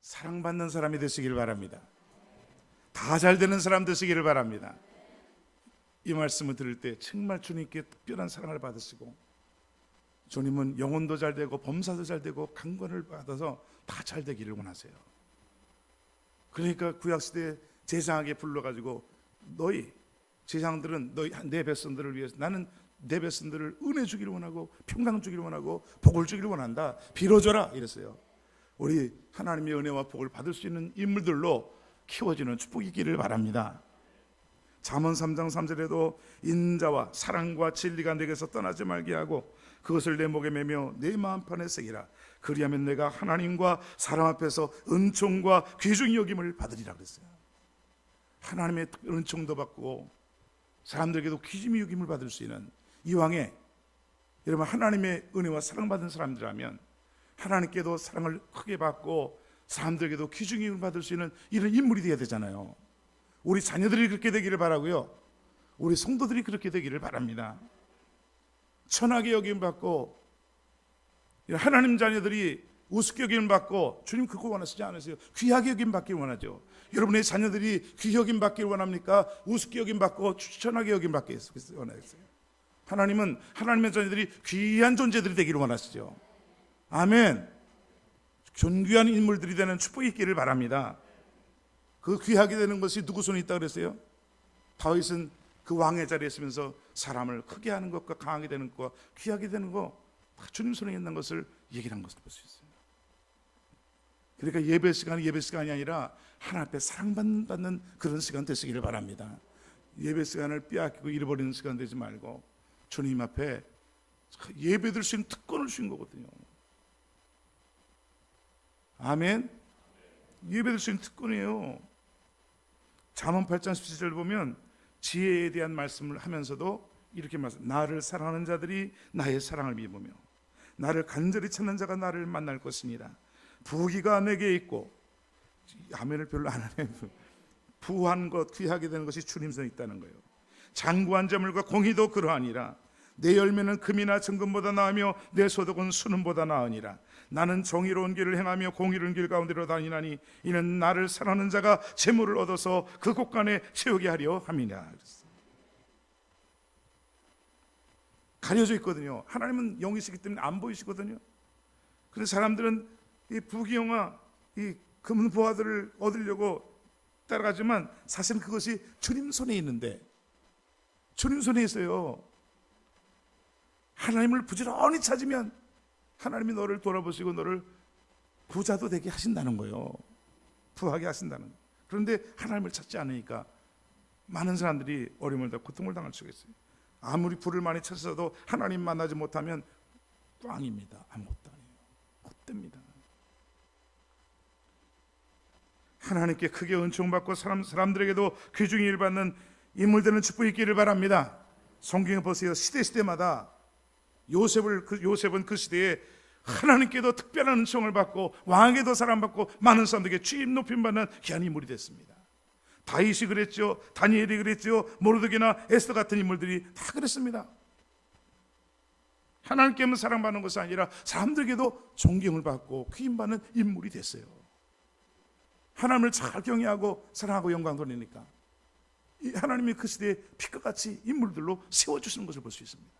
사랑받는 사람이 되시길 바랍니다. 다 잘 되는 사람 되시기를 바랍니다. 이 말씀을 들을 때 정말 주님께 특별한 사랑을 받으시고, 주님은 영혼도 잘 되고 범사도 잘 되고 강권을 받아서 다 잘 되기를 원하세요. 그러니까 구약시대에 제사하게 불러가지고, 너희 제사장들은 너희 내 백성들을 위해서, 나는 내 백성들을 은혜 주기를 원하고 평강 주기를 원하고 복을 주기를 원한다, 빌어줘라 이랬어요. 우리 하나님의 은혜와 복을 받을 수 있는 인물들로 키워지는 축복이 있기를 바랍니다. 잠언 3장 3절에도 인자와 사랑과 진리가 내게서 떠나지 말게 하고 그것을 내 목에 매며 내 마음판에 새기라. 그리하면 내가 하나님과 사람 앞에서 은총과 귀중히 여김을 받으리라 그랬어요. 하나님의 은총도 받고 사람들에게도 귀중히 여김을 받을 수 있는 이왕에, 여러분 하나님의 은혜와 사랑받은 사람들이라면 하나님께도 사랑을 크게 받고 사람들에게도 귀중히 여김을 받을 수 있는 이런 인물이 되어야 되잖아요. 우리 자녀들이 그렇게 되기를 바라고요, 우리 성도들이 그렇게 되기를 바랍니다. 천하게 여김 받고 하나님 자녀들이 우습게 여김 받고, 주님 그거 원하시지 않으세요? 귀하게 여김 받길 원하죠. 여러분의 자녀들이 귀하게 여김 받길 원합니까? 우습게 여김 받고 천하게 여김 받길 원하세요? 하나님은 하나님의 자녀들이 귀한 존재들이 되기를 원하시죠. 아멘. 존귀한 인물들이 되는 축복이 있기를 바랍니다. 그 귀하게 되는 것이 누구 손에 있다 그랬어요? 다윗은 그 왕의 자리에 있으면서 사람을 크게 하는 것과 강하게 되는 것과 귀하게 되는 것 다 주님 손에 있는 것을 얘기를 한 것을 볼 수 있어요. 그러니까 예배 시간이 예배 시간이 아니라 하나님 앞에 사랑받는 그런 시간 되시기를 바랍니다. 예배 시간을 빼앗기고 잃어버리는 시간 되지 말고 주님 앞에 예배 드릴 수 있는 특권을 주신 거거든요. 아멘. 예배 드릴 수 있는 특권이에요. 잠언 8장 17절 보면 지혜에 대한 말씀을 하면서도 이렇게 말씀, 나를 사랑하는 자들이 나의 사랑을 믿으며 나를 간절히 찾는 자가 나를 만날 것이니라. 부귀가 내게 있고, 아멘을 별로 안 하네요. 부한 것, 귀하게 되는 것이 주님 손에 있다는 거예요. 장구한 재물과 공의도 그러하니라. 내 열매는 금이나 정금보다 나으며 내 소득은 순금보다 나으니라. 나는 정의로운 길을 행하며 공의로운 길 가운데로 다니나니 이는 나를 사랑하는 자가 재물을 얻어서 그 곳간에 세우게 하려 함이냐. 가려져 있거든요. 하나님은 영이시기 때문에 안 보이시거든요. 그래서 사람들은 이 부귀영화, 이 금은 보화들을 얻으려고 따라가지만 사실은 그것이 주님 손에 있는데, 주님 손에 있어요. 하나님을 부지런히 찾으면 하나님이 너를 돌아보시고 너를 부자도 되게 하신다는 거예요. 부하게 하신다는 거예요. 그런데 하나님을 찾지 않으니까 많은 사람들이 어려움을 당하고 고통을 당할 수가 있어요. 아무리 부를 많이 찾아도 하나님 만나지 못하면 꽝입니다. 아무것도 아니에요. 헛됩니다. 하나님께 크게 은총받고 사람들에게도 귀중히 일받는 인물들은 축복이 있기를 바랍니다. 성경에 보세요. 시대마다 요셉은 그 시대에 하나님께도 특별한 은총을 받고 왕에게도 사랑받고 많은 사람들에게 취임 높임 받는 귀한 인물이 됐습니다. 다윗이 그랬죠. 다니엘이 그랬죠. 모르드게나 에스더 같은 인물들이 다 그랬습니다. 하나님께만 사랑받는 것이 아니라 사람들에게도 존경을 받고 귀임받는 인물이 됐어요. 하나님을 잘 경외하고 사랑하고 영광 돌리니까 하나님이 그 시대에 빛과 같이 인물들로 세워주시는 것을 볼 수 있습니다.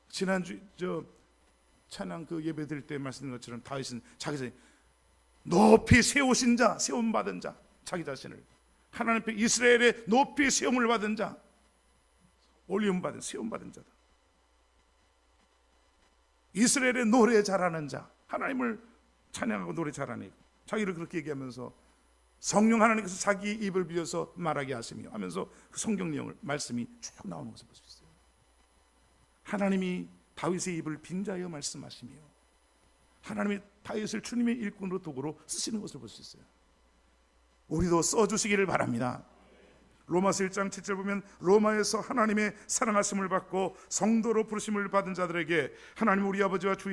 지난주 찬양 그 예배 드릴 때 말씀드린 것처럼 다윗은 자기 자신 높이 세우신 자, 세움받은 자, 자기 자신을 하나님 앞에 이스라엘의 높이 세움을 받은 자, 올리움받은 세움받은 자다. 이스라엘의 노래 잘하는 자, 하나님을 찬양하고 노래 잘하는, 자기를 그렇게 얘기하면서 성령 하나님께서 자기 입을 비워서 말하게 하시며 하면서 그 성경 내용을 말씀이 쭉 나오는 것을 볼 수 있어요. 하나님이 다윗의 입을 빙자하여 말씀하시며 하나님이 다윗을 주님의 일꾼으로 도구로 쓰시는 것을 볼 수 있어요. 우리도 써주시기를 바랍니다. 로마서 1장 7절 보면 로마에서 하나님의 사랑하심을 받고 성도로 부르심을 받은 자들에게 하나님 우리 아버지와 주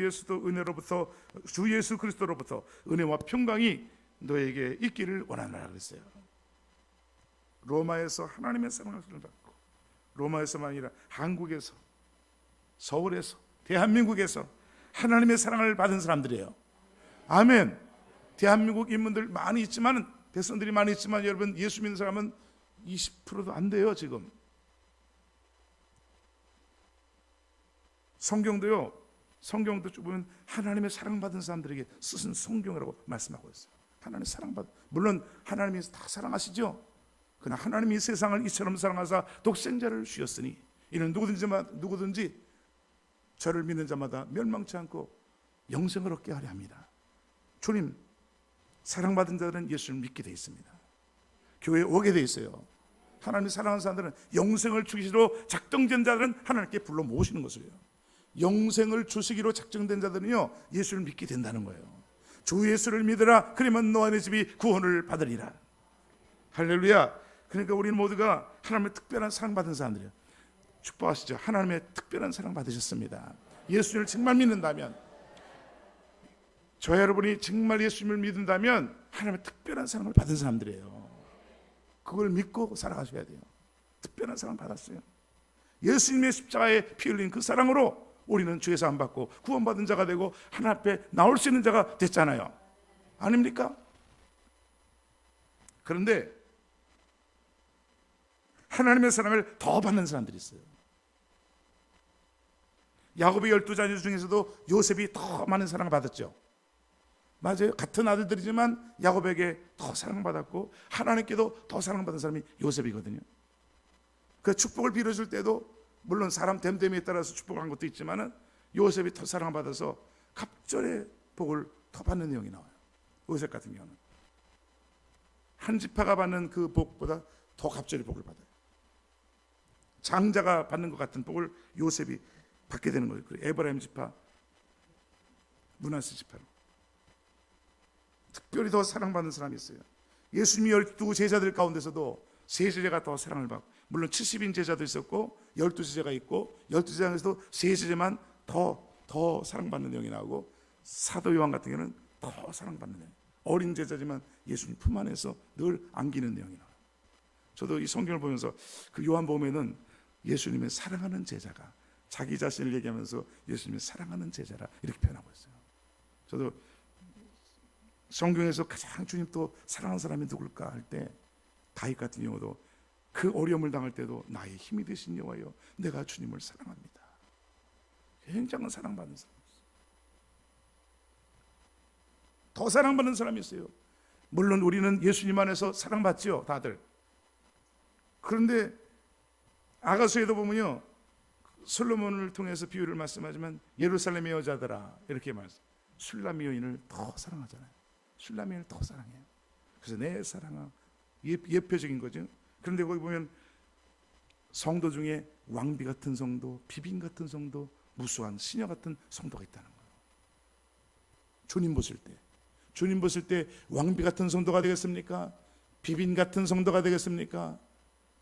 예수 그리스도로부터 은혜와 평강이 너에게 있기를 원하노라 그랬어요. 로마에서 하나님의 사랑하심을 받고, 로마에서만 아니라 한국에서, 서울에서, 대한민국에서 하나님의 사랑을 받은 사람들이에요. 아멘. 대한민국 인민들 많이 있지만, 백성들이 많이 있지만 여러분, 예수 믿는 사람은 20%도 안 돼요. 지금 성경도 보면 하나님의 사랑받은 사람들에게 쓰신 성경이라고 말씀하고 있어요. 하나님의 사랑받은, 물론 하나님이 다 사랑하시죠. 그러나 하나님이 세상을 이처럼 사랑하사 독생자를 주셨으니 이는 누구든지 저를 믿는 자마다 멸망치 않고 영생을 얻게 하려 합니다. 주님, 사랑받은 자들은 예수를 믿게 되어 있습니다. 교회에 오게 되어 있어요. 하나님이 사랑하는 사람들은, 영생을 주시기로 작정된 자들은 하나님께 불러 모으시는 것이에요. 영생을 주시기로 작정된 자들은요, 예수를 믿게 된다는 거예요. 주 예수를 믿으라, 그러면 너와 내 집이 구원을 받으리라. 할렐루야. 그러니까 우리는 모두가 하나님의 특별한 사랑받은 사람들이에요. 축복하시죠. 하나님의 특별한 사랑 받으셨습니다. 예수님을 정말 믿는다면, 저 여러분이 정말 예수님을 믿는다면 하나님의 특별한 사랑을 받은 사람들이에요. 그걸 믿고 살아가셔야 돼요. 특별한 사랑 받았어요. 예수님의 십자가에 피 흘린 그 사랑으로 우리는 죄 사함 받고 구원받은 자가 되고 하나님 앞에 나올 수 있는 자가 됐잖아요. 아닙니까? 그런데 하나님의 사랑을 더 받는 사람들이 있어요. 야곱의 12자녀 중에서도 요셉이 더 많은 사랑을 받았죠. 맞아요. 같은 아들들이지만 야곱에게 더 사랑받았고 하나님께도 더 사랑받은 사람이 요셉이거든요. 그 축복을 빌어줄 때도 물론 사람 됨됨이에 따라서 축복한 것도 있지만 요셉이 더 사랑받아서 갑절의 복을 더 받는 내용이 나와요. 요셉 같은 경우는 한 지파가 받는 그 복보다 더 갑절의 복을 받아요. 장자가 받는 것 같은 복을 요셉이 받게 되는 거예요. 에브라임 지파, 므낫세 지파로 특별히 더 사랑받는 사람이 있어요. 예수님이 12 제자들 가운데서도 세 제자가 더 사랑을 받고, 물론 70인 제자도 있었고 12 제자가 있고 12 제자 중에서도 세 제자만 더 사랑받는 내용이 나오고, 사도 요한 같은 경우는 더 사랑받는 내용, 어린 제자지만 예수님 품 안에서 늘 안기는 내용이 나와요. 저도 이 성경을 보면서 그 요한복음에는 예수님의 사랑하는 제자가 자기 자신을 얘기하면서 예수님의 사랑하는 제자라 이렇게 표현하고 있어요. 저도 성경에서 가장 주님 또 사랑하는 사람이 누굴까 할 때, 다윗 같은 경우도 그 어려움을 당할 때도 나의 힘이 되신 여호와여, 내가 주님을 사랑합니다. 굉장한 사랑받는 사람이 있어요. 더 사랑받는 사람이 있어요. 물론 우리는 예수님 안에서 사랑받지요, 다들. 그런데 아가서에도 보면요, 솔로몬을 통해서 비유를 말씀하지만 예루살렘의 여자들아 이렇게 말씀, 술람 여인을 더 사랑하잖아요. 술람 여인을 더 사랑해요. 그래서 내 사랑아, 예표적인 거죠. 그런데 거기 보면 성도 중에 왕비 같은 성도, 비빈 같은 성도, 무수한 시녀 같은 성도가 있다는 거예요. 주님 보실 때 왕비 같은 성도가 되겠습니까? 비빈 같은 성도가 되겠습니까?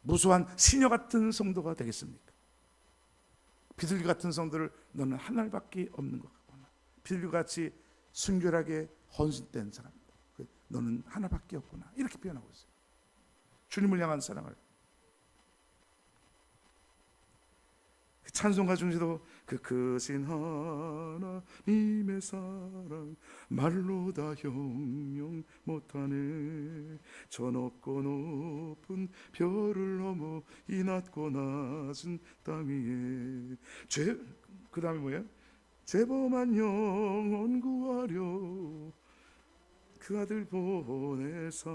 무수한 시녀 같은 성도가 되겠습니까? 비둘기 같은 성도를 너는 하늘밖에 없는 것 같구나. 비둘기같이 순결하게 헌신된 사람이다. 너는 하나밖에 없구나. 이렇게 표현하고 있어요. 주님을 향한 사랑을. 찬송가 중에서도 그 크신 하나님의 사랑 말로 다 형용 못하네. 저 높고 높은 별을 넘어 이 낮고 낮은 땅 위에 그 다음에 뭐예요? 죄범한 영혼 구하려 그 아들 보내사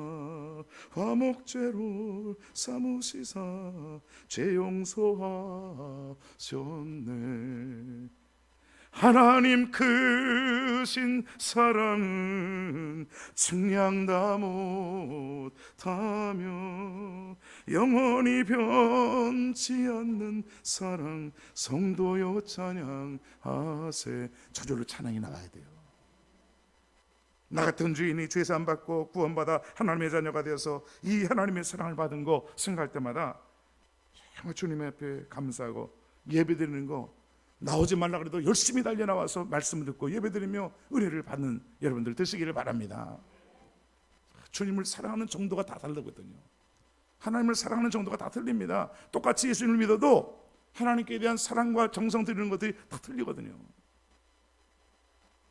화목제로 삼으시사 죄 용서하셨네. 하나님 크신 사랑은 측량 못하며 영원히 변치 않는 사랑 성도여 찬양하세. 저절로 찬양이 나가야 돼요. 나 같은 주인이 죄사함 받고 구원받아 하나님의 자녀가 되어서 이 하나님의 사랑을 받은 거 생각할 때마다 정말 주님 앞에 감사하고, 예배드리는 거 나오지 말라 그래도 열심히 달려나와서 말씀을 듣고 예배드리며 은혜를 받는 여러분들 되시기를 바랍니다. 주님을 사랑하는 정도가 다 다르거든요. 하나님을 사랑하는 정도가 다 틀립니다. 똑같이 예수님을 믿어도 하나님께 대한 사랑과 정성 드리는 것들이 다 틀리거든요.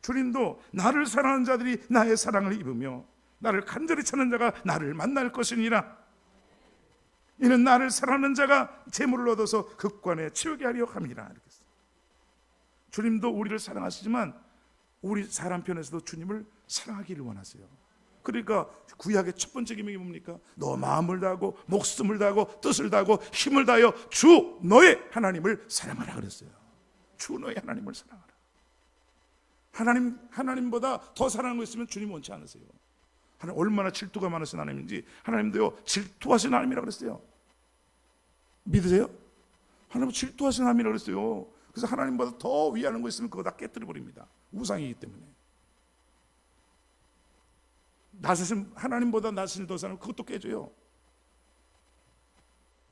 주님도 나를 사랑하는 자들이 나의 사랑을 입으며 나를 간절히 찾는 자가 나를 만날 것이니라. 이는 나를 사랑하는 자가 재물을 얻어서 극관에 채우게 하려 함이라. 주님도 우리를 사랑하시지만 우리 사람 편에서도 주님을 사랑하기를 원하세요. 그러니까 구약의 첫 번째 계명이 뭡니까? 너 마음을 다하고 목숨을 다하고 뜻을 다하고 힘을 다하여 주 너의 하나님을 사랑하라 그랬어요. 주 너의 하나님을 사랑하라. 하나님보다 더 사랑하는 거 있으면 주님 원치 않으세요. 하나님 얼마나 질투가 많으신 하나님인지 하나님도요 질투하신 하나님이라고 그랬어요. 믿으세요? 하나님 질투하신 하나님이라고 그랬어요. 그래서 하나님보다 더 위하는 거 있으면 그거 다 깨뜨려 버립니다. 우상이기 때문에. 하나님보다 나를 더 사랑하면 그것도 깨져요.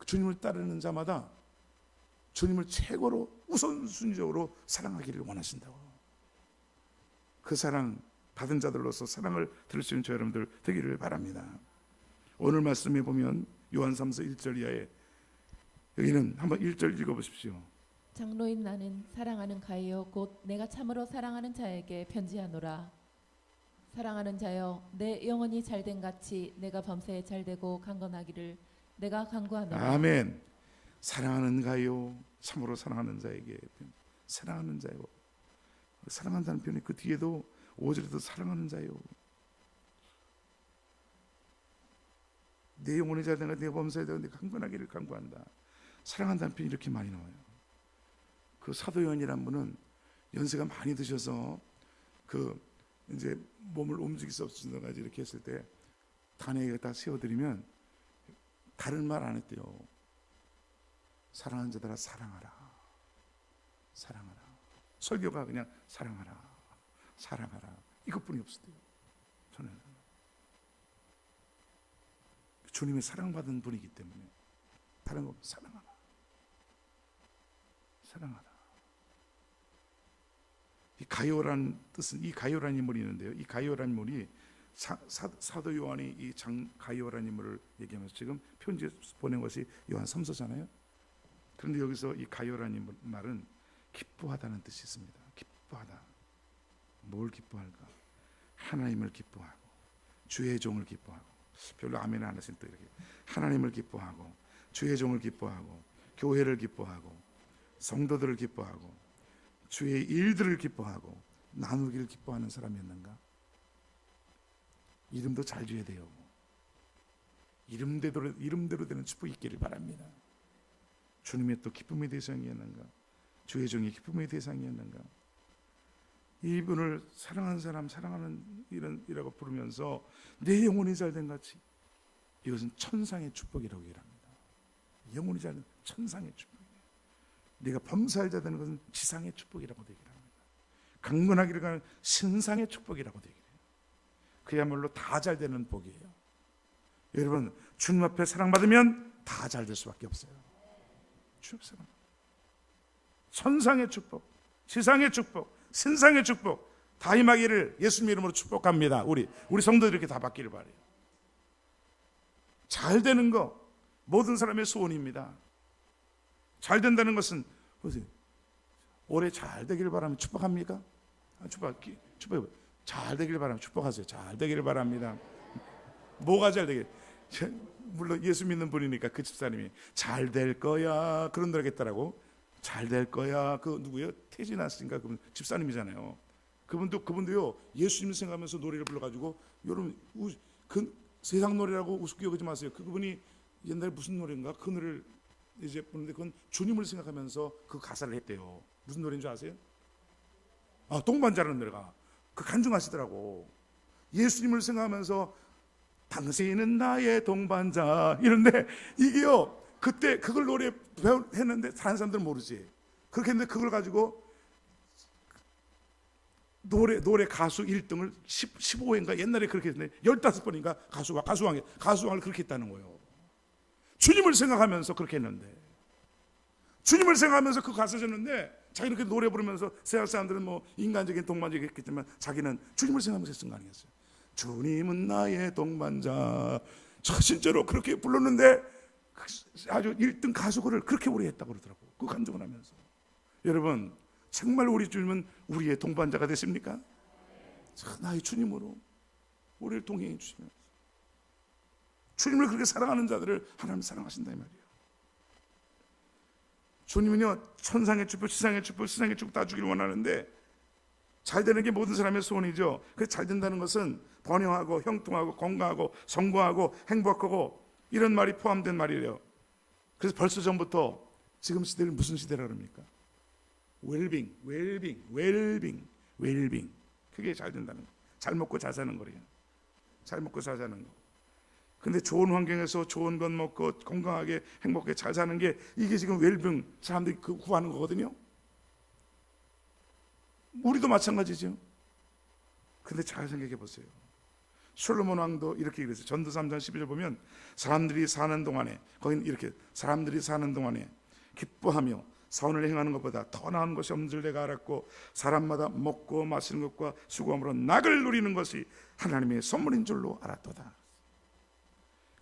주님을 따르는 자마다 주님을 최고로 우선순위적으로 사랑하기를 원하신다고. 그 사랑 받은 자들로서 사랑을 들을 수 있는 저 여러분들 되기를 바랍니다. 오늘 말씀에 보면 요한 3서 1절 이하에 여기는 한번 1절 읽어보십시오. 장로인 나는 사랑하는 가이요 곧 내가 참으로 사랑하는 자에게 편지하노라. 사랑하는 자여 내 영혼이 잘된 같이 내가 범사에 잘되고 강건하기를 내가 간구하노라. 아멘. 사랑하는 가요 참으로 사랑하는 자에게 사랑하는 자요. 사랑한다는 표현이 그 뒤에도 5절에도 사랑하는 자요. 내 영혼이 잘된 같이 내가 범사에 잘되고 내가 강건하기를 간구한다. 사랑한다는 표현이 이렇게 많이 나와요. 그 사도 요한이란 분은 연세가 많이 드셔서 그 이제 몸을 움직일 수 없으신 가지 이렇게 했을 때 단에게 다 세워드리면 다른 말 안 했대요. 사랑하는 자들아 사랑하라. 사랑하라. 설교가 그냥 사랑하라. 사랑하라. 이것뿐이 없었대요. 저는 주님의 사랑받은 분이기 때문에 다른 거 사랑하라. 사랑하라. 이 가요라는 뜻은 이 가요라는 인물이 있는데요. 이 가요라는 인물이 사도 요한이 이 가요라는 인물을 얘기하면서 지금 편지 보낸 것이 요한 3서잖아요. 그런데 여기서 이 가요라는 말은 기뻐하다는 뜻이 있습니다. 기뻐하다. 뭘 기뻐할까? 하나님을 기뻐하고 주의 종을 기뻐하고 별로 아멘 안 하시는 또 이렇게 하나님을 기뻐하고 주의 종을 기뻐하고 교회를 기뻐하고 성도들을 기뻐하고 주의 일들을 기뻐하고 나누기를 기뻐하는 사람이었는가? 이름도 잘 지어야 돼요. 이름대로 되는 축복이 있기를 바랍니다. 주님의 또 기쁨의 대상이었는가? 주의 종이 기쁨의 대상이었는가? 이분을 사랑하는 사람 사랑하는 이라고 부르면서 내 영혼이 잘된 같이 이것은 천상의 축복이라고 얘기합니다. 영혼이 잘된 천상의 축복. 네가 범사자 되는 것은 지상의 축복이라고 얘기합니다. 강건하기를 가는 신상의 축복이라고 얘기해요. 그야말로 다 잘 되는 복이에요. 여러분 주님 앞에 사랑받으면 다 잘 될 수밖에 없어요. 주님 사랑. 천상의 축복, 지상의 축복, 신상의 축복 다 임하기를 예수님 이름으로 축복합니다. 우리 성도들이 이렇게 다 받기를 바라요. 잘 되는 거 모든 사람의 소원입니다. 잘 된다는 것은 보세요. 올해 잘 되기를 바라면 축복합니까? 축복 잘 되기를 바라면 축복하세요. 잘 되기를 바랍니다. 뭐가 잘 되길? 물론 예수 믿는 분이니까 그 집사님이 잘 될 거야 그런 노래 하겠다라고. 잘 될 거야. 그 누구예요? 태진아 씨인가 그분 집사님이잖아요. 그분도요 예수님 생각하면서 노래를 불러가지고 여러분 그 세상 노래라고 우습게 여기지 마세요. 그분이 옛날에 무슨 노래인가 그 노래를 이제 부르는데 그건 주님을 생각하면서 그 가사를 했대요. 무슨 노래인 줄 아세요? 동반자라는 노래가 그 간증하시더라고. 예수님을 생각하면서 당신은 나의 동반자 이런데 이게요 그때 그걸 노래 했는데 다른 사람들은 모르지. 그렇게 했는데 그걸 가지고 노래 가수 1등을 15회인가 옛날에 그렇게 했는데 15번인가 가수왕을 그렇게 했다는 거예요. 주님을 생각하면서 그렇게 했는데 주님을 생각하면서 그 가사를 했는데 자기는 이렇게 노래 부르면서 세상 사람들은 뭐 인간적인 동반자가 있겠지만 자기는 주님을 생각하면서 했은 거 아니겠어요? 주님은 나의 동반자. 저 진짜로 그렇게 불렀는데 아주 1등 가수를 그렇게 오래 했다고 그러더라고. 그 간증을 하면서. 여러분 정말 우리 주님은 우리의 동반자가 되십니까? 나의 주님으로 우리를 동행해 주시면서 주님을 그렇게 사랑하는 자들을 하나님 사랑하신다 이 말이에요. 주님은요 천상의 축복, 지상의 축복, 세상의 축복 다 주기를 원하는데 잘 되는 게 모든 사람의 소원이죠. 그래서 잘 된다는 것은 번영하고 형통하고 건강하고 성공하고 행복하고 이런 말이 포함된 말이에요. 그래서 벌써 전부터 지금 시대를 무슨 시대라 그럽니까? 웰빙, 웰빙, 웰빙, 웰빙. 그게 잘 된다는 거. 잘 먹고 잘 사는 거래요. 잘 먹고 잘 사는 거. 근데 좋은 환경에서 좋은 것 먹고 건강하게 행복하게 잘 사는 게 이게 지금 웰빙 사람들이 구하는 거거든요. 우리도 마찬가지죠. 근데 잘 생각해 보세요. 솔로몬 왕도 이렇게 그랬어요. 전도 3장 12절 보면 사람들이 사는 동안에 거기는 이렇게 사람들이 사는 동안에 기뻐하며 선을 행하는 것보다 더 나은 것이 없는 줄 내가 알았고 사람마다 먹고 마시는 것과 수고함으로 낙을 누리는 것이 하나님의 선물인 줄로 알았도다.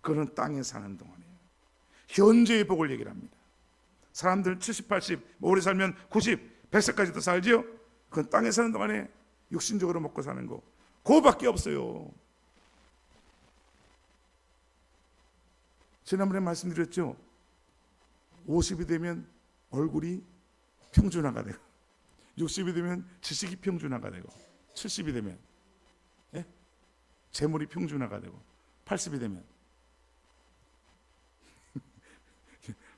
그는 땅에 사는 동안에 현재의 복을 얘기를 합니다. 사람들 70, 80, 오래 살면 90, 100세까지도 살지요. 그건 땅에 사는 동안에 육신적으로 먹고 사는 거 그거밖에 없어요. 지난번에 말씀드렸죠. 50이 되면 얼굴이 평준화가 되고 60이 되면 지식이 평준화가 되고 70이 되면 재물이 평준화가 되고 80이 되면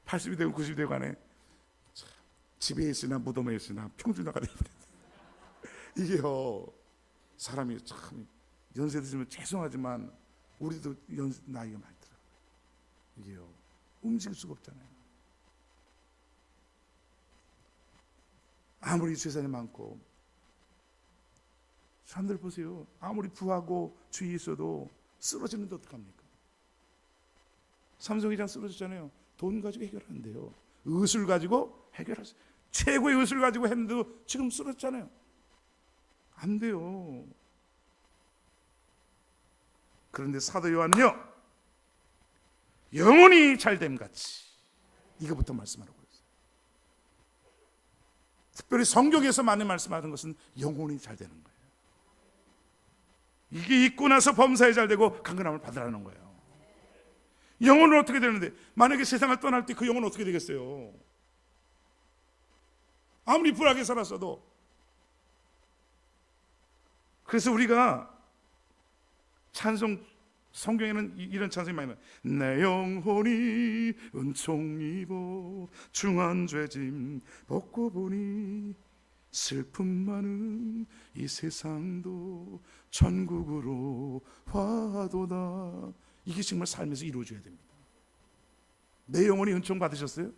80이 되고 90이 되고 안에 집에 있으나 무덤에 있으나 평준화가 되거든요. 이게요 사람이 참 연세 드시면 죄송하지만 우리도 나이가 많더라고요. 이게요 움직일 수가 없잖아요. 아무리 재산이 많고 사람들 보세요. 아무리 부하고 주위 있어도 쓰러지는데 어떡합니까? 삼성회장 쓰러졌잖아요. 돈 가지고 해결 안 돼요. 의술 가지고 해결하세요. 최고의 의술 가지고 했는데도 지금 쓰러졌잖아요. 안 돼요. 그런데 사도 요한은요 영원히 잘됨 같이 이거부터 말씀하라고 했어요. 특별히 성경에서 많이 말씀하는 것은 영혼이 잘 되는 거예요. 이게 있고 나서 범사에 잘 되고 강건함을 받으라는 거예요. 영혼은 어떻게 되는데 만약에 세상을 떠날 때 그 영혼은 어떻게 되겠어요? 아무리 불하게 살았어도. 그래서 우리가 찬송 성경에는 이런 찬송이 많이 나와요. 내 영혼이 은총 입어 중한 죄짐 벗고 보니 슬픔 많은 이 세상도 천국으로 화도다. 이게 정말 삶에서 이루어져야 됩니다. 내 영혼이 은총 받으셨어요?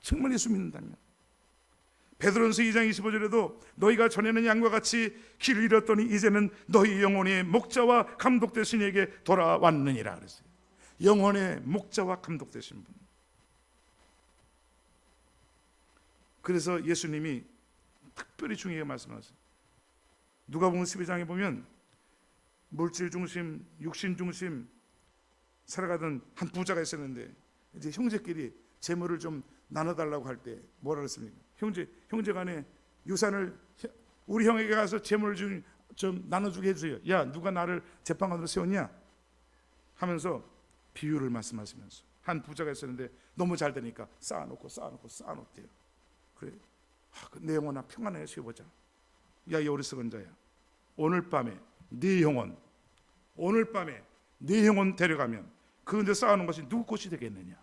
정말 예수 믿는다면. 베드로전서 2장 25절에도 너희가 전에는 양과 같이 길을 잃었더니 이제는 너희 영혼의 목자와 감독 되신 이에게 돌아왔느니라 그랬어요. 영혼의 목자와 감독 되신 분. 그래서 예수님이 특별히 중요하게 말씀하세요. 누가복음 12장에 보면 물질 중심, 육신 중심 살아가던 한 부자가 있었는데 이제 형제끼리 재물을 좀 나눠달라고 할 때 뭐라 그랬습니까? 형제간에 유산을 우리 형에게 가서 재물을 좀 나눠주게 해주세요. 야 누가 나를 재판관으로 세웠냐? 하면서 비유를 말씀하시면서 한 부자가 있었는데 너무 잘 되니까 쌓아놓대요. 그래, 내 영혼아 평안하게 쉬어보자. 야 이 어리석은 자야, 오늘 밤에 네 영혼 데려가면 그런데 쌓아놓은 것이 누구 것이 되겠느냐?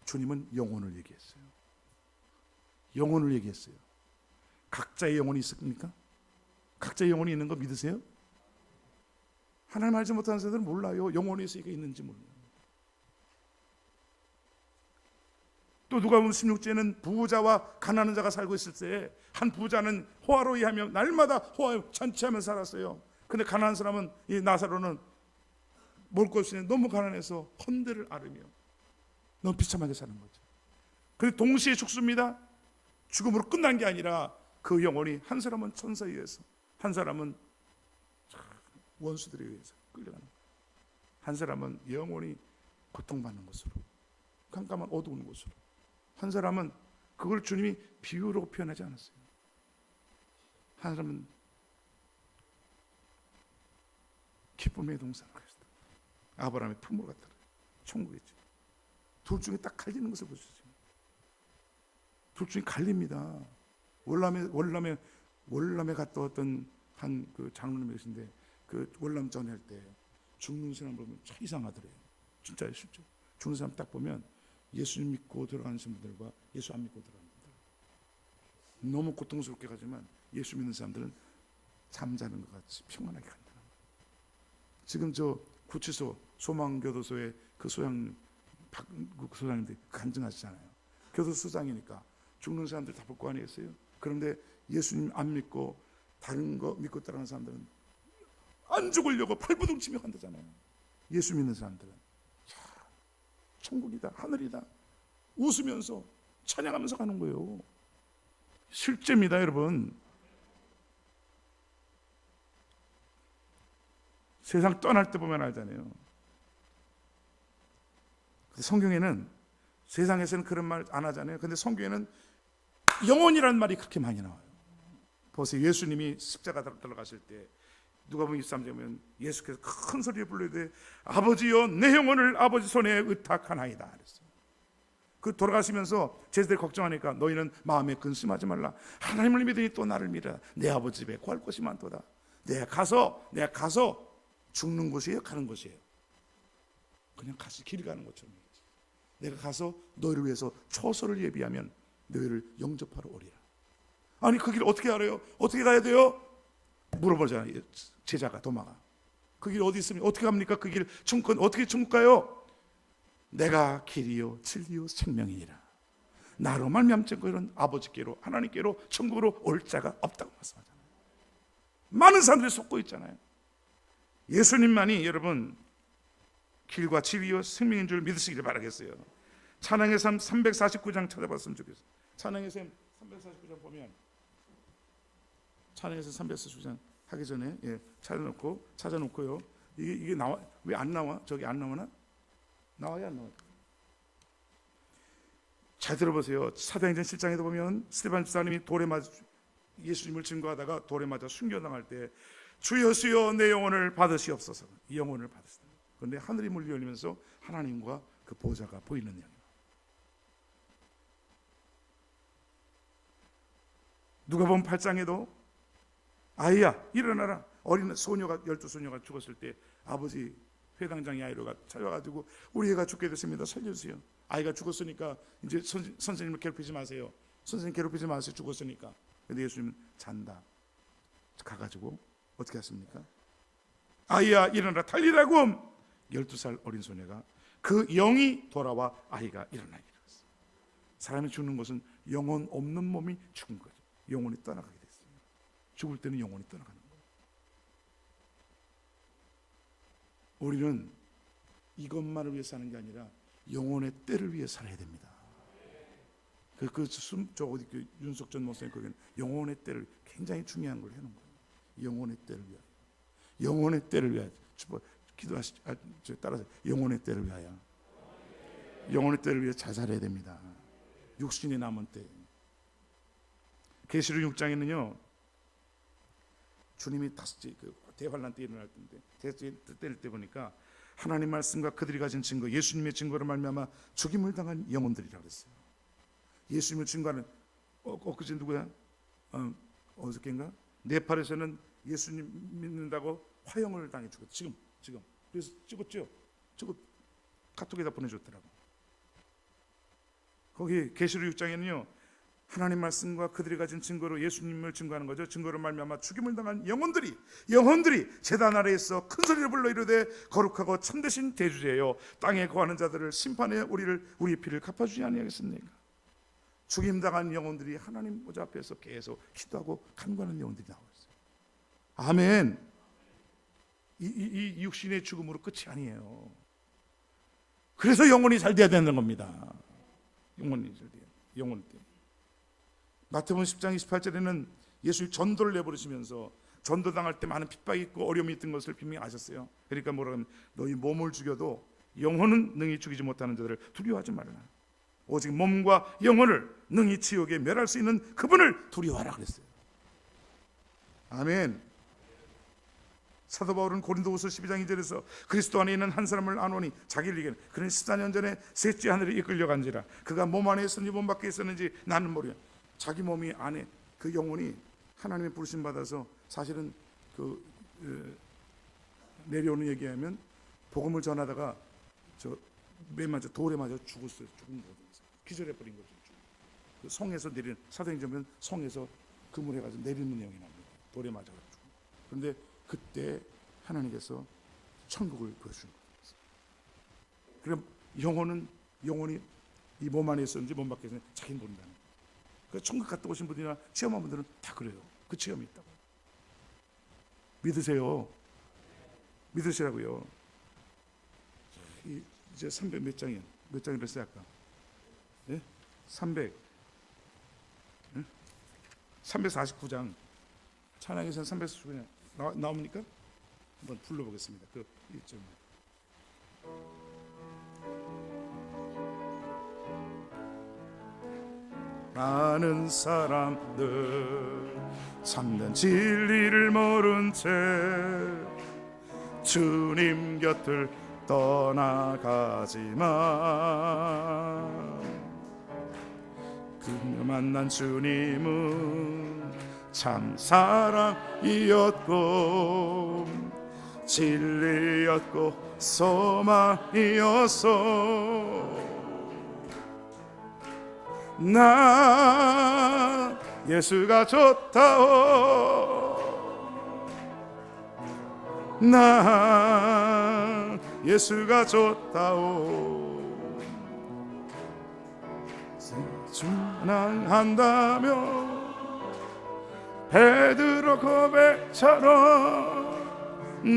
주님은 영혼을 얘기했어요. 영혼을 얘기했어요. 각자의 영혼이 있습니까? 각자의 영혼이 있는 거 믿으세요? 하나님 알지 못하는 사람들은 몰라요. 영혼이 있는지 몰라요. 또 누가복음 16장에는 부자와 가난한 자가 살고 있을 때 한 부자는 호화로 일하며 날마다 호화 잔치하며 살았어요. 근데 가난한 사람은 이 나사로는 먹을 것이 너무 가난해서 헌데를 앓으며 너무 비참하게 사는 거죠. 그런데 동시에 죽습니다. 죽음으로 끝난 게 아니라 그 영혼이 한 사람은 천사에 의해서, 한 사람은 원수들에 의해서 끌려가는 거예요. 한 사람은 영원히 고통받는 곳으로, 깜깜한 어두운 곳으로, 한 사람은 그걸 주님이 비유로 표현하지 않았어요. 한 사람은 기쁨의 동산 그리스도. 아브라함의 품으로 갔다. 천국이지. 둘 중에 딱 갈리는 것을 보시죠. 둘 중에 갈립니다. 월남에 갔다 왔던 한 그 장로님이 계신데 그 월남 전할 때 죽는 사람 보면 참 이상하더래요. 진짜요, 실제. 죽는 사람 딱 보면 예수 믿고 들어가는 분들과 예수 안 믿고 들어가는 분들 너무 고통스럽게 가지만 예수 믿는 사람들은 잠자는 것 같이 평안하게 간다. 지금 저 구치소 소망교도소의 그 소장님들이 간증하시잖아요. 교도소장이니까 죽는 사람들 다 볼 거 아니겠어요? 그런데 예수님 안 믿고 다른 거 믿고 따라가는 사람들은 안 죽으려고 팔부둥치며 간다잖아요. 예수 믿는 사람들은 천국이다, 하늘이다 웃으면서 찬양하면서 가는 거예요. 실제입니다, 여러분. 세상 떠날 때 보면 알잖아요. 성경에는 세상에서는 그런 말 안 하잖아요. 근데 성경에는 영혼이라는 말이 그렇게 많이 나와요. 보세요. 예수님이 십자가 들어가실 때 누가복음 23장에 보면 예수께서 큰 소리를 불러되 아버지여 내 영혼을 아버지 손에 의탁하나이다 그랬어요. 그 돌아가시면서 제자들이 걱정하니까 너희는 마음에 근심하지 말라. 하나님을 믿으니 또 나를 믿으라. 내 아버지 집에 구할 것이 많도다. 내가 가서 죽는 곳이에요, 가는 곳이에요? 그냥 같이 길 가는 것처럼. 내가 가서 너희를 위해서 처소를 예비하면 너희를 영접하러 오리라. 아니 그 길 어떻게 알아요? 어떻게 가야 돼요? 물어보잖아요. 제자가 도마가 그 길 어디 있습니까? 어떻게 갑니까? 그 길 어떻게 천국 가요? 내가 길이요 진리요 생명이니라. 나로 말미암지 않고는 아버지께로 하나님께로 천국으로 올 자가 없다고 말씀하잖아요. 많은 사람들이 속고 있잖아요. 예수님만이 여러분 길과 진리와 생명인 줄 믿으시길 바라겠어요. 찬양의 삶 349장 찾아봤으면 좋겠어요. 찬양의 삶 349장 보면 찬양의 삶 349장 하기 전에 찾아놓고요. 이게 나와 왜 안 나와? 저기 안 나오나? 나와요, 안 나와요? 잘 들어보세요. 사도행전 7장에도 보면 스데반 집사님이 돌에 맞아 예수님을 증거하다가 돌에 맞아 순교당할 때 주여 주여 내 영혼을 받으시옵소서. 이 영혼을 받으시다. 그런데 하늘이 문이 열리면서 하나님과 그 보좌가 보이는 영이에요. 누가복음 8장에도 아이야 일어나라. 어린 소녀가 12소녀가 죽었을 때 아버지 회당장 야이로가 찾아와가지고 우리 애가 죽게 됐습니다. 살려주세요. 아이가 죽었으니까 이제 선생님을 괴롭히지 마세요. 선생님 괴롭히지 마세요. 죽었으니까. 근데 예수님은 잔다. 가가지고 어떻게 했습니까? 아이야 일어나라 달리라고. 12살 어린 소녀가 그 영이 돌아와 아이가 일어나게 되었어요. 사람이 죽는 것은 영혼 없는 몸이 죽은 거죠. 영혼이 떠나가게 됐어요. 죽을 때는 영혼이 떠나가는 거예요. 우리는 이것만을 위해 사는 게 아니라 영혼의 때를 위해 살아야 됩니다. 윤석전 목사님 거기는 영혼의 때를 굉장히 중요한 걸 해놓은 거예요. 영혼의 때를 위하여. 영혼의 때를 위하여. 기도하시죠. 따라서 영혼의 때를 위하여. 영혼의 때를 위해 잘 살아야 됩니다. 육신이 남은 때. 계시록 6장에는요. 주님이 다섯째 대환란 때 일어날 때인데 대째 때릴 때 보니까 하나님 말씀과 그들이 가진 증거, 예수님의 증거로 말미암아 죽임을 당한 영혼들이라고 그랬어요. 예수님을 증거하는 엊그제 누구야? 어저께인가? 네팔에서는 예수님 믿는다고 화형을 당해 죽었어. 지금 그래서 찍었죠. 저거 카톡에다 보내줬더라고. 거기 계시록 6장에는요. 하나님 말씀과 그들이 가진 증거로 예수님을 증거하는 거죠. 증거로 말미암아 죽임을 당한 영혼들이 제단 아래에서 큰 소리를 불러 이르되 거룩하고 참되신 대주제여 땅에 거하는 자들을 심판해 우리의 피를 갚아주지 아니하겠습니까? 죽임 당한 영혼들이 하나님 보좌 앞에서 계속 기도하고 간구하는 영혼들이 나오고 있어요. 아멘. 이 육신의 죽음으로 끝이 아니에요. 그래서 영혼이 잘 돼야 되는 겁니다. 영혼이 잘 돼요. 영혼이 돼요. 마태복음 10장 28절에는 예수님 전도를 내버리시면서 전도당할 때 많은 핍박이 있고 어려움이 있던 것을 분명히 아셨어요. 그러니까 뭐라 하면 너희 몸을 죽여도 영혼은 능히 죽이지 못하는 자들을 두려워하지 말라. 오직 몸과 영혼을 능히 지옥에 멸할 수 있는 그분을 두려워하라 그랬어요. 아멘. 사도 바울은 고린도후서 12장 2절에서 그리스도 안에 있는 한 사람을 아노니 자기를 이기는 그는 14년 전에 셋째 하늘에 이끌려간지라 그가 몸 안에 있었는지 몸 밖에 있었는지 나는 모르겠. 자기 몸이 안에 그 영혼이 하나님의 부르심 받아서 사실은 내려오는 얘기하면 복음을 전하다가 돌에 맞아 죽었어요. 죽은 거죠. 기절해 버린 거죠. 그 성에서 내리는 사도행전은 성에서 그물해가지고 내리는 내용이 납니다. 돌에 맞아가지고. 그런데 그때 하나님께서 천국을 보여주는 거예요. 그럼 영혼이 이 몸 안에 있었는지 몸 밖에 있었는지 자기는 모른다는 거예요. 그 천국 갔다 오신 분이나 체험한 분들은 다 그래요. 그 체험이 있다고. 믿으세요. 믿으시라고요. 이제 300 몇 장이야? 몇 장이랬어요 아까? 네? 349장. 찬양에서는 349장 나옵니까? 한번 불러보겠습니다. 그 1절. 많은 사람들 참된 진리를 모른 채 주님 곁을 떠나가지만 그녀 만난 주님은 참 사랑이었고 진리였고 소망이었어. 나 예수가 좋다오. 나 예수가 좋다오. 준항한다며 베드로 고백처럼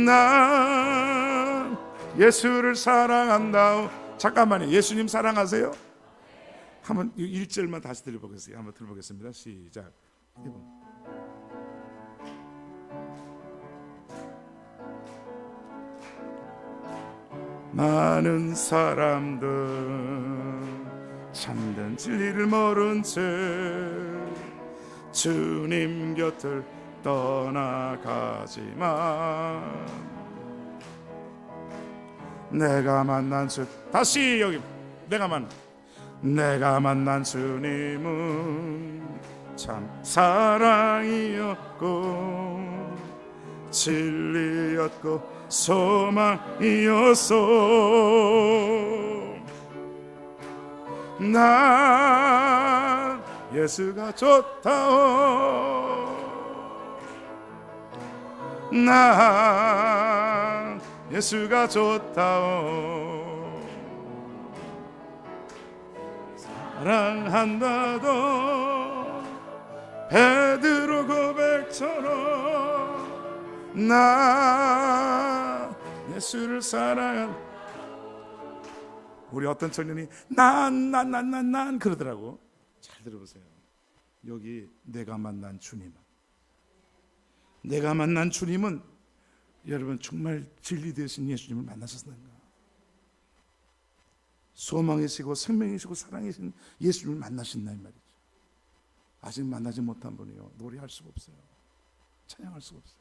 난 예수를 사랑한다오. 잠깐만요. 예수님 사랑하세요? 한번 1절만 다시 들어보겠습니다. 한번 들어보겠습니다. 시작. 많은 사람들 참된 진리를 모른 채 주님 곁을 떠나가지만 내가 만난 주 다시 여기 내가 만난 주님은 참 사랑이었고 진리였고 소망이었어. 난 예수가 좋다오. 난 예수가 좋다오. 사랑한다도 베드로 고백처럼 나 예수를 사랑한. 우리 어떤 청년이 난 그러더라고. 잘 들어보세요. 여기 내가 만난 주님은 여러분 정말 진리 되신 예수님을 만나셨는가? 소망이시고 생명이시고 사랑이신 예수님을 만나셨나 이 말이죠. 아직 만나지 못한 분이요 노래할 수가 없어요. 찬양할 수가 없어요.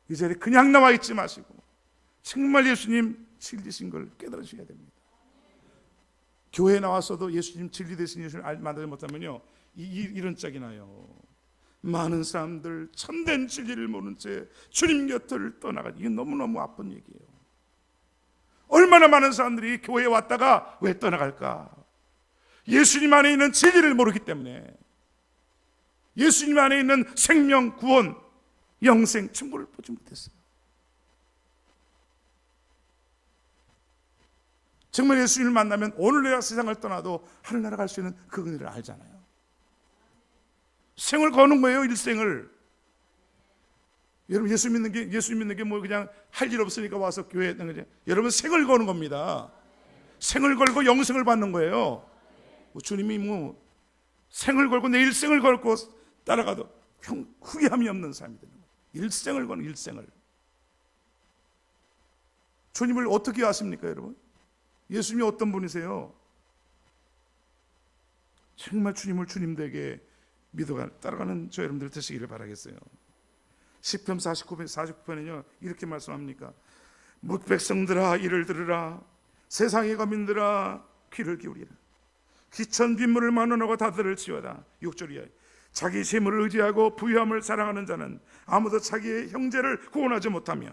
이 자리에 그냥 나와 있지 마시고 정말 예수님 진리신 걸 깨달으셔야 됩니다. 교회에 나와서도 예수님 진리 되신 예수님을 만나지 못하면요 이런 짝이 나요. 많은 사람들 참된 진리를 모른 채 주님 곁을 떠나가지. 이게 너무너무 아픈 얘기예요. 얼마나 많은 사람들이 교회에 왔다가 왜 떠나갈까? 예수님 안에 있는 진리를 모르기 때문에. 예수님 안에 있는 생명, 구원, 영생, 천국을 보지 못했어요. 정말 예수님을 만나면 오늘 내가 세상을 떠나도 하늘나라 갈 수 있는 그 은혜를 알잖아요. 생을 거는 거예요, 일생을. 여러분 예수 믿는 게 뭐 그냥 할 일 없으니까 와서 교회에 있는 거죠. 여러분 생을 거는 겁니다. 생을 걸고 영생을 받는 거예요. 주님이 뭐 생을 걸고 내 일생을 걸고 따라가도 후회함이 없는 삶이 되는 거예요. 일생을 거는 일생을. 주님을 어떻게 아십니까, 여러분? 예수님이 어떤 분이세요? 정말 주님을 주님되게 믿어가 따라가는 저 여러분들 되시기를 바라겠어요. 시편 49편은요 이렇게 말씀합니까? 뭇백성들아 이를 들으라. 세상의 거민들아 귀를 기울이라. 기천 빗물을 만원하고 다 들을지어다. 6절이야. 자기 재물을 의지하고 부유함을 사랑하는 자는 아무도 자기의 형제를 구원하지 못하며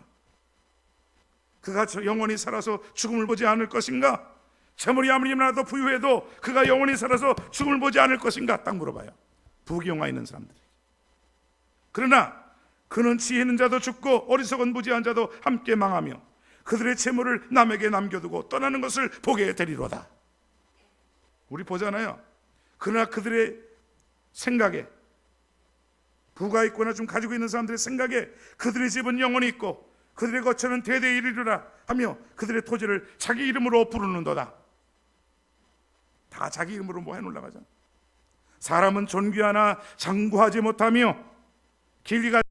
그가 영원히 살아서 죽음을 보지 않을 것인가? 재물이 아무리 많아도 부유해도 그가 영원히 살아서 죽음을 보지 않을 것인가? 딱 물어봐요. 부귀영화 있는 사람들이. 그러나 그는 지혜 있는 자도 죽고 어리석은 무지한 자도 함께 망하며 그들의 재물을 남에게 남겨두고 떠나는 것을 보게 되리로다. 우리 보잖아요. 그러나 그들의 생각에, 부가 있거나 좀 가지고 있는 사람들의 생각에 그들의 집은 영원히 있고 그들의 거처는 대대에 이르리라 하며 그들의 토지를 자기 이름으로 부르는도다. 다 자기 이름으로 뭐 해놓으려고 하잖아. 사람은 존귀하나 장구하지 못하며 길이가